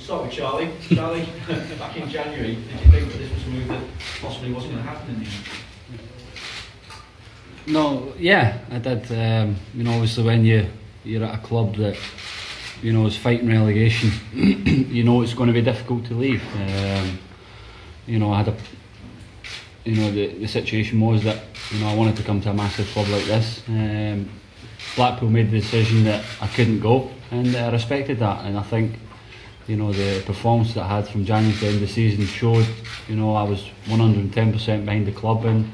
start with Charlie. Charlie, back in January, did you think that this was a move that possibly wasn't going to happen in the end? No, yeah, I did. Obviously when you're at a club that is fighting relegation, it's going to be difficult to leave. I had the situation was that I wanted to come to a massive club like this. Blackpool made the decision that I couldn't go, and I respected that. And I think the performance that I had from January to the end of the season showed I was 110% behind the club, and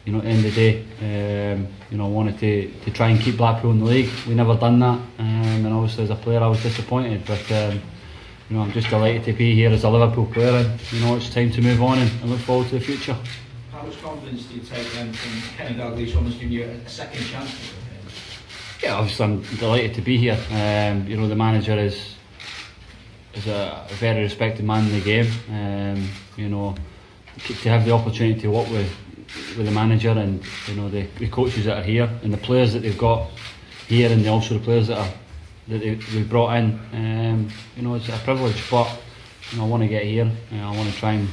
at the end of the day I wanted to try and keep Blackpool in the league. We never done that, and obviously as a player I was disappointed, but I'm just delighted to be here as a Liverpool player, and it's time to move on and look forward to the future. How much confidence do you take then from Kenny Dalglish almost giving you a second chance? Yeah, obviously I'm delighted to be here. The manager is a very respected man in the game. To have the opportunity to work with the manager and the coaches that are here and the players that they've got here, and also the players that we've brought in, it's a privilege. But I want to get here. I want to try and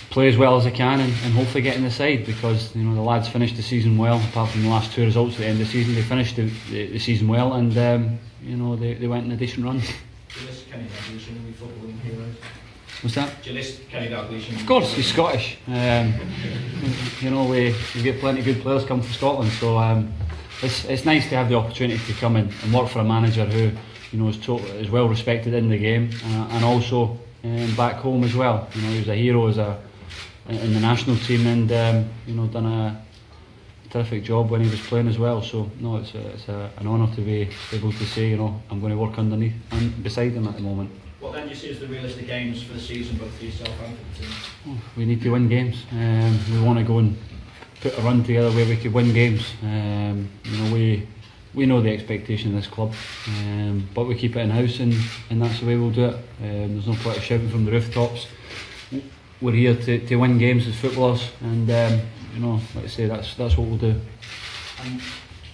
play as well as I can and hopefully get in the side, because the lads finished the season well. Apart from the last two results at the end of the season, they finished the season well, and they went in a decent run. Do you list Kenny Dalglish in the footballing heroes? What's that? Do you list Kenny Dalglish? Of course, he's Scottish. We get plenty of good players come from Scotland, so it's nice to have the opportunity to come in and work for a manager who is well respected in the game, and also back home as well. He was a hero in the national team, and done a terrific job when he was playing as well. So no, it's an honour to be able to say I'm going to work underneath and beside him at the moment. What then do you see as the realistic aims for the season, both for yourself and for the team? We need to win games. We want to go and put a run together where we could win games. We know the expectation of this club, but we keep it in house, and that's the way we'll do it. There's no point of shouting from the rooftops. We're here to win games as footballers, and like I say, that's what we'll do. And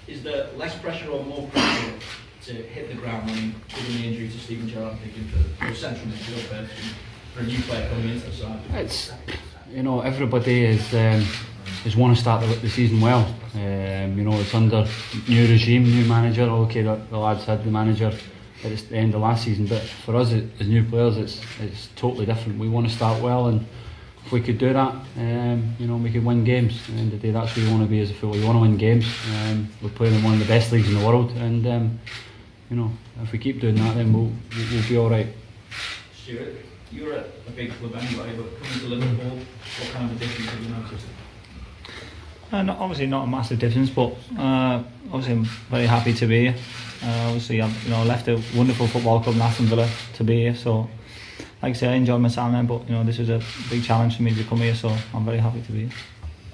is there less pressure or more pressure to hit the ground running, given the injury to Steven Gerrard, thinking for central midfield for a new player coming into the side? It's everybody is want to start the season well. It's under new regime, new manager. Okay, the lads had the manager at the end of last season, but for us as new players, it's totally different. We want to start well, and if we could do that, we could win games. At the end of the day, that's where you want to be as a footballer. You want to win games. We're playing in one of the best leagues in the world, and if we keep doing that, then we'll be all right. Stuart, you're at a big club anyway, but coming to Liverpool, what kind of a difference have you noticed? Obviously not a massive difference, but obviously I'm very happy to be here. Obviously I've left a wonderful football club in Aston Villa to be here, so like I say, I enjoyed my time there, but this was a big challenge for me to come here, so I'm very happy to be here.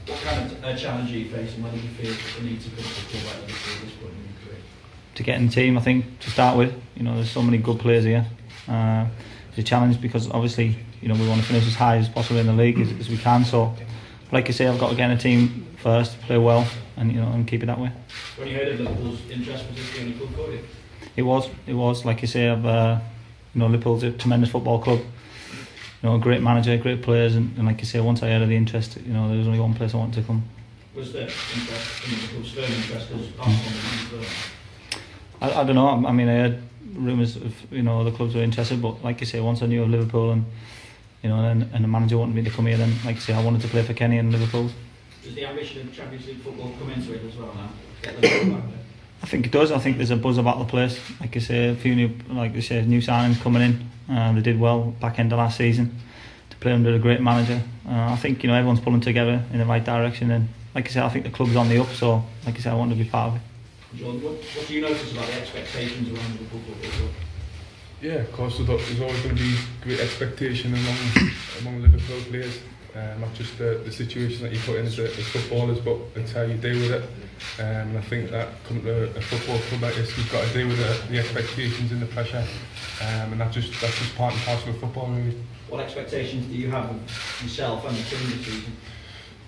What kind of challenge are you facing? When do you feel the need to come to a club like Liverpool at this point in your career? To get in the team, I think, to start with. There's so many good players here. It's a challenge because obviously we want to finish as high as possible in the league as we can, so like I say, I've got to get in the team first, play well, and keep it that way. When you heard of Liverpool's interest, was this the only club for you? It was. Like you say, Liverpool's a tremendous football club. A great manager, great players, and like you say, once I heard of the interest, there was only one place I wanted to come. Was there interest in Liverpool's firm interest because Arsenal? I don't know. I mean, I heard rumours of other clubs were interested, but like you say, once I knew of Liverpool and and the manager wanted me to come here, then like I say, I wanted to play for Kenny and Liverpool. Does the ambition of Champions League football come into it as well now? Get Liverpool back there? I think it does. I think there's a buzz about the place. Like I say, a few new signings coming in. They did well back end of last season to play under a great manager. I think everyone's pulling together in the right direction, and like I say, I think the club's on the up. So like I say, I want to be part of it. John, what do you notice about the expectations around the football club? Yeah, of course, there's always going to be great expectation among Liverpool players. Not just the situation that you put in as footballers, but it's how you deal with it. And I think that coming to a football club like this, you've got to deal with the expectations and the pressure, and that's just part and parcel of football, really. What expectations do you have of yourself and the team this season?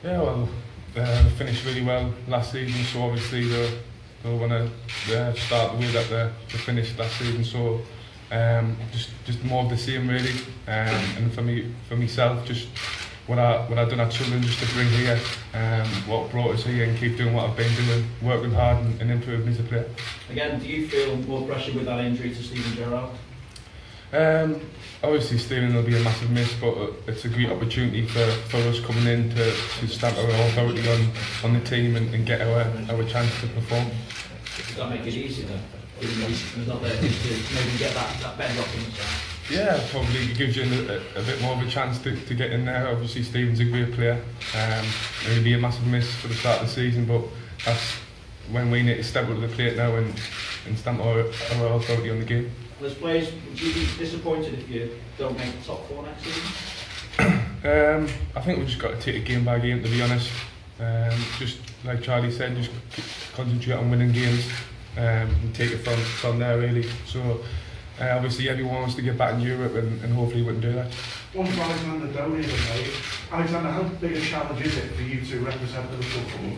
Yeah, well, they finished really well last season, so obviously they'll want to start the way that they finished last season. So just more of the same really. And for myself, just what I done at Sunderland just to bring here, what brought us here, and keep doing what I've been doing, working hard and improving as a player. Again, do you feel more pressure with that injury to Steven Gerrard? Obviously Steven will be a massive miss, but it's a great opportunity for us coming in to stamp our authority on the team and get our chance to perform. Does that make it easier then? He's not there just to maybe get that bedrock in the side. Yeah, probably gives you a bit more of a chance to get in there. Obviously Steven's a great player, and it'll be a massive miss for the start of the season, but that's when we need to step up to the plate now and stamp our authority on the game. As players, would you be disappointed if you don't make the top 4 next season? I think we've just got to take it game by game, to be honest. Just like Charlie said, just concentrate on winning games and take it from there really. So obviously everyone wants to get back in Europe and hopefully we can do that. One for Alexander Downey, Alexander, how big a challenge is it for you to represent Liverpool football?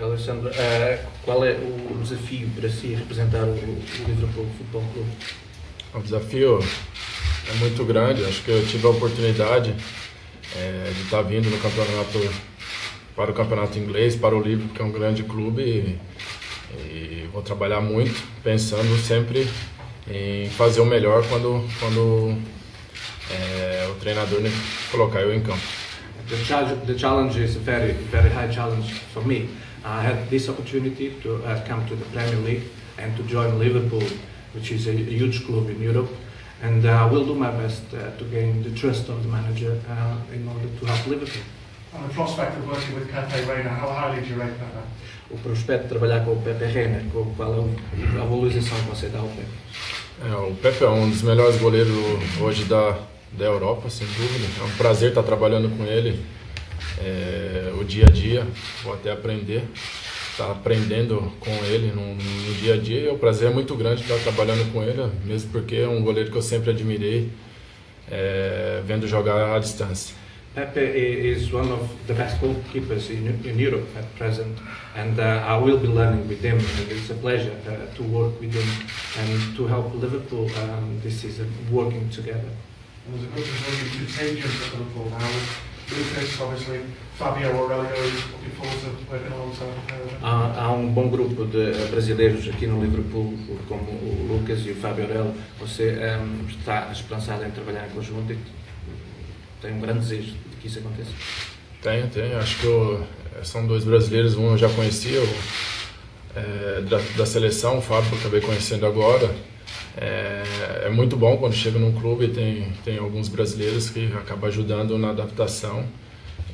Alexandre, qual é o desafio para si representar o Liverpool Futebol Clube? O desafio é muito grande. Acho que eu tive a oportunidade de estar vindo no campeonato, para o campeonato inglês, para o Liverpool, que é um grande clube, e vou trabalhar muito, pensando sempre em fazer o melhor quando o treinador colocar eu em campo. The challenge is a very, very high challenge for me. I had this opportunity to come to the Premier League and to join Liverpool, which is a huge club in Europe, and I will do my best to gain the trust of the manager in order to help Liverpool. And the prospect of working with Pepe Reina, how highly do you rate Pepe? O prospecto de trabalhar com o Pepe Reina, qual é a valorização que você dá ao Pepe? O Pepe é um dos melhores goleiros hoje da Europa, sem dúvida. É um prazer estar trabalhando com ele o dia a dia, vou até estar aprendendo com ele no dia a dia, e o prazer é muito grande estar trabalhando com ele, mesmo porque é um goleiro que eu sempre admirei, vendo jogar à distância. Pepe is one of the best goalkeepers in Europe at present, and I will be learning with him, and it's a pleasure to work with him and to help Liverpool this season, working together. And there's a good Brazilian contagion at Liverpool now. Lucas, obviously, Fabio Aurelio, looking forward to working alongside him. Há bom grupo de brasileiros aqui no Liverpool, como o Lucas e o Fábio Aurelio. Você está esperançado em trabalhar em conjunto e tem grande desejo de que isso aconteça? Tenho. Acho que são dois brasileiros, um eu já conhecia, da seleção, o Fábio eu acabei conhecendo agora. É muito bom quando chega num clube e tem alguns brasileiros que acabam ajudando na adaptação,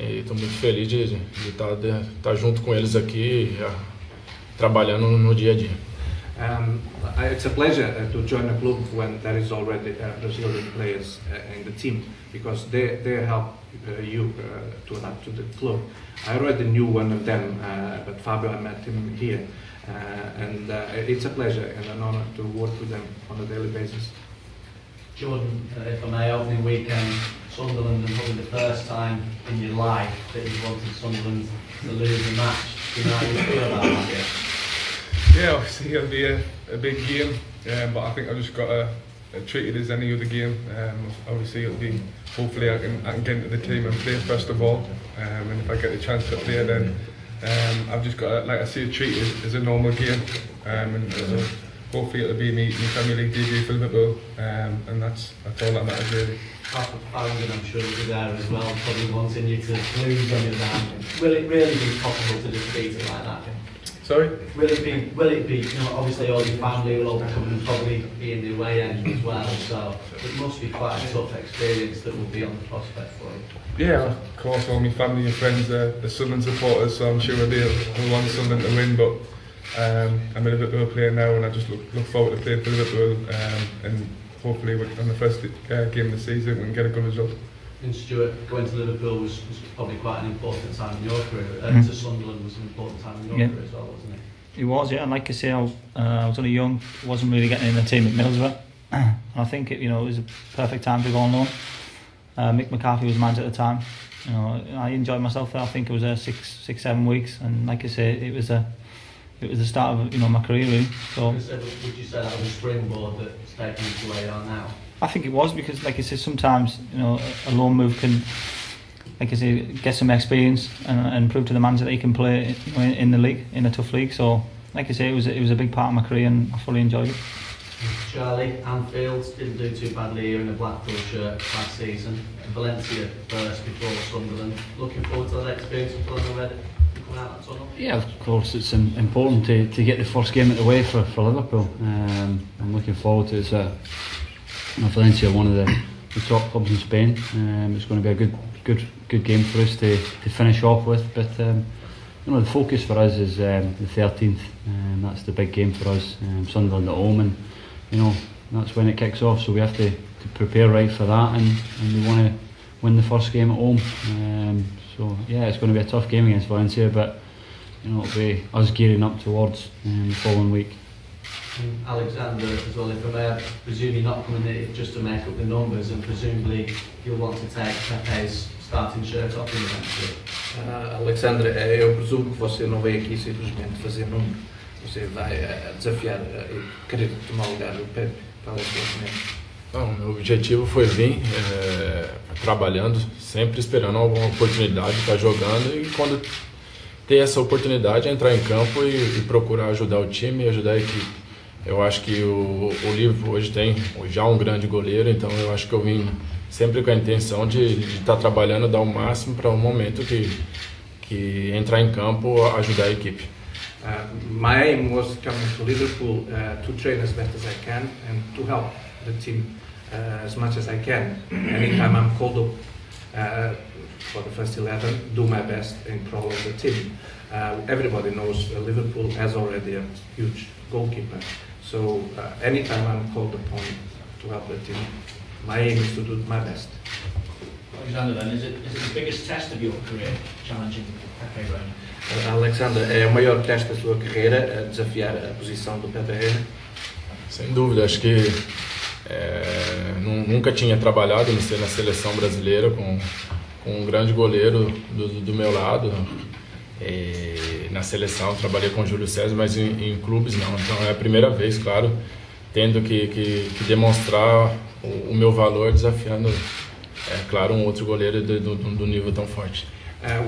e estou muito feliz de estar junto com eles aqui, trabalhando no dia a dia. It's a pleasure to join a club when there is already Brazilian players in the team, because they help you to adapt to the club. I already knew one of them, but Fabio, I met him here. And it's a pleasure and an honour to work with them on a daily basis. Jordan, if I may, opening weekend, Sunderland, and probably the first time in your life that you wanted Sunderland to lose a match. Do you know how you feel about that? Yeah, obviously it'll be a big game, but I think I've just got to treat it as any other game. Obviously it'll be, hopefully I can get into the team and play first of all, and if I get the chance to play then I've just got to, like I say, treat it as a normal game, and so hopefully it'll be me Premier League debut for Liverpool, and that's all that matters really. Half of Farrington, I'm sure, will be there as well, probably wanting you to lose on your hand. Will it really be possible to just beat it like that? Sorry? Will it be, you know, obviously all your family will all be coming and probably be in the away end as well, so it must be quite a tough experience that will be on the prospect for you. Yeah, of course, all my family and friends are Sunderland supporters, so I'm sure they'll want Sunderland to win, but I'm a Liverpool player now, and I just look forward to playing for Liverpool, and hopefully on the first game of the season we can get a good result. And Stuart, going to Liverpool was probably quite an important time in your career. To Sunderland was an important time in your career as well, wasn't it? It was, yeah. And like I say, I was only young, wasn't really getting in the team at Middlesbrough. And I think it was a perfect time to go on loan. Mick McCarthy was manager at the time. I enjoyed myself there. I think it was 6-7 weeks, and like I say, it was a it was the start of my career really. So Would you say that was a springboard that's taken you to where you are now? I think it was, because like I said, sometimes a loan move can, like I say, get some experience and prove to the manager that he can play in the league, in a tough league. So like I say, it was a big part of my career and I fully enjoyed it. Charlie, Anfield didn't do too badly here in a Blackpool shirt last season. Valencia first before Sunderland. Looking forward to that experience of pulling the red and coming out that tunnel? Yeah, of course, it's important to get the first game out of the way for Liverpool. I'm looking forward to it. Valencia, one of the top clubs in Spain. It's going to be a good game for us to finish off with. But the focus for us is the 13th. That's the big game for us. Sunderland at home, and that's when it kicks off. So we have to prepare right for that, and we want to win the first game at home. So yeah, it's going to be a tough game against Valencia, but it'll be us gearing up towards the following week. Alexander as well, if I may, I presume you're not coming in just to make up the numbers, and presumably you'll want to take Pepe's starting shirt off in the event. Alexandre, eu presumo que você não veio aqui simplesmente fazer número. Você vai desafiar e querer tomar o lugar do Pepe. Qual é a sua opinião? Não, meu objetivo foi vir trabalhando, sempre esperando alguma oportunidade de estar jogando, e quando ter essa oportunidade entrar em campo e procurar ajudar o time e ajudar a equipe. Eu acho que o Liverpool hoje tem já um grande goleiro, então eu acho que eu vim sempre com a intenção de estar trabalhando, dar o máximo para o momento que entrar em campo ajudar a equipe. My aim was coming to Liverpool to train as best as I can and to help the team as much as I can. Anytime I'm called up for the first 11, do my best and follow the team. Everybody knows Liverpool has already a huge goalkeeper. So anytime I'm called upon to help the team, my aim is to do my best. Alexander, then, is it the biggest test of your career, challenging Pepe Reina? Alexander, é o maior teste da sua carreira, desafiar a posição do Pepe Reina? Sem dúvida, acho que nunca tinha trabalhado na seleção brasileira com um grande goleiro do meu lado. Na seleção trabalhei com o Júlio César, mas em clubes não. Então é a primeira vez, claro, tendo que demonstrar o meu valor, desafiando, claro, um outro goleiro do nível tão forte.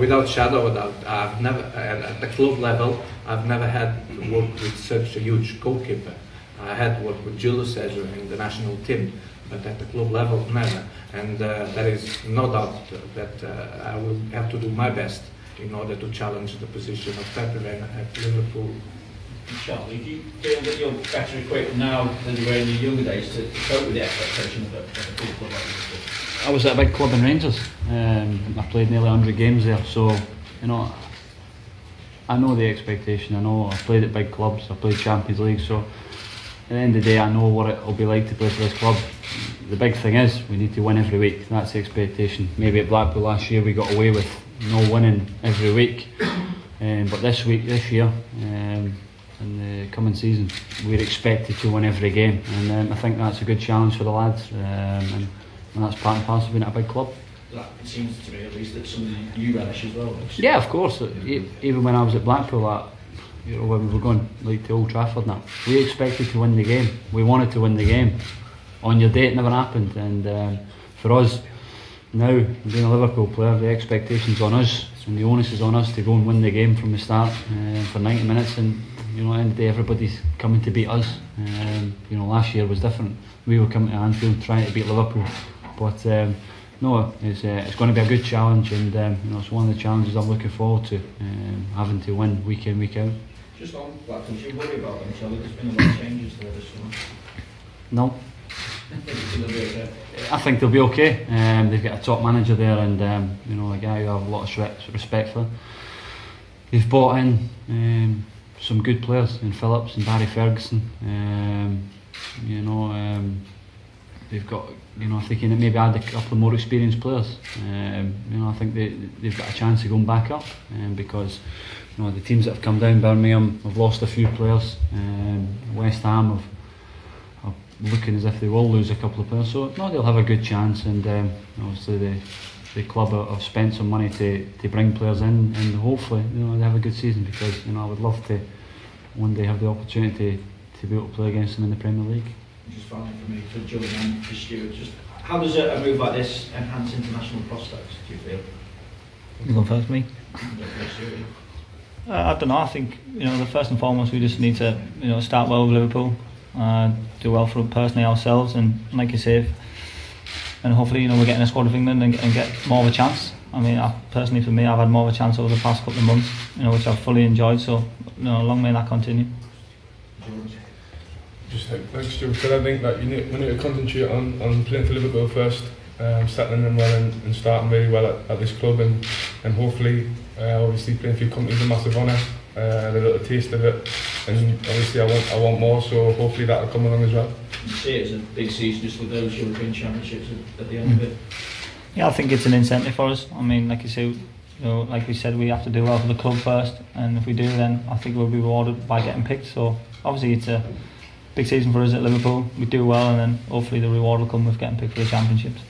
Without shadow of doubt, I've never, at the club level, I've never had worked with such a huge goalkeeper. I had worked with Julio César in the national team, but at the club level, never. And there is no doubt that I will have to do my best in order to challenge the position of Pepe Reina at Liverpool. Charlie, do you feel that you're better equipped now than you were in your younger days to cope with the expectation of a big club like Liverpool? I was at a big club in Rangers. I played nearly 100 games there, so I know the expectation. I know I've played at big clubs. I played Champions League, so at the end of the day, I know what it'll be like to play for this club. The big thing is we need to win every week. That's the expectation. Maybe at Blackpool last year we got away with no winning every week, but this year, in the coming season, we're expected to win every game, and I think that's a good challenge for the lads, and that's part and parcel of being at a big club. That seems to be at least that something you relish as well. Yeah, of course. Even when I was at Blackpool, when we were going like to Old Trafford now, we expected to win the game. We wanted to win the game. On your day, it never happened, and for us now, being a Liverpool player, the expectation's on us, and the onus is on us to go and win the game from the start for 90 minutes. And at the end of the day, everybody's coming to beat us. Last year was different. We were coming to Anfield trying to beat Liverpool, but no, it's going to be a good challenge, and it's one of the challenges I'm looking forward to, having to win week in, week out. Just on Blackpool, do you worry about them, Charlie? There's been a lot of changes there this summer. No. They'll be okay. I think they'll be okay. They've got a top manager there, and a guy who I have a lot of respect for. They've brought in some good players in Phillips and Barry Ferguson. They've got, if they can maybe add a couple of more experienced players, I think they've got a chance of going back up, because the teams that have come down, Birmingham, have lost a few players. West Ham are looking as if they will lose a couple of players, so no, they'll have a good chance, and obviously the club have spent some money to bring players in, and hopefully they have a good season, because I would love to one day have the opportunity to be able to play against them in the Premier League. Just finally for me, for Joe and for Stuart, just how does a move like this enhance international prospects, do you feel? You go first, me. I don't know. I think the first and foremost we just need to start well with Liverpool, do well for personally ourselves, and like you say, and hopefully we're getting a squad of England and get more of a chance. I mean, personally for me, I've had more of a chance over the past couple of months, which I've fully enjoyed. So long may that continue. Just like Stuart said, I think that we need to concentrate on playing for Liverpool first, settling in well and starting very well at this club, and hopefully obviously playing for your company is a massive honour, a little taste of it, and obviously I want more, so hopefully that'll come along as well. You see it as a big season just with those European Championships at the end of it. Yeah, I think it's an incentive for us. I mean, like you say, like we said, we have to do well for the club first, and if we do, then I think we'll be rewarded by getting picked. So obviously it's a big season for us at Liverpool. We do well, and then hopefully the reward will come with getting picked for the championships.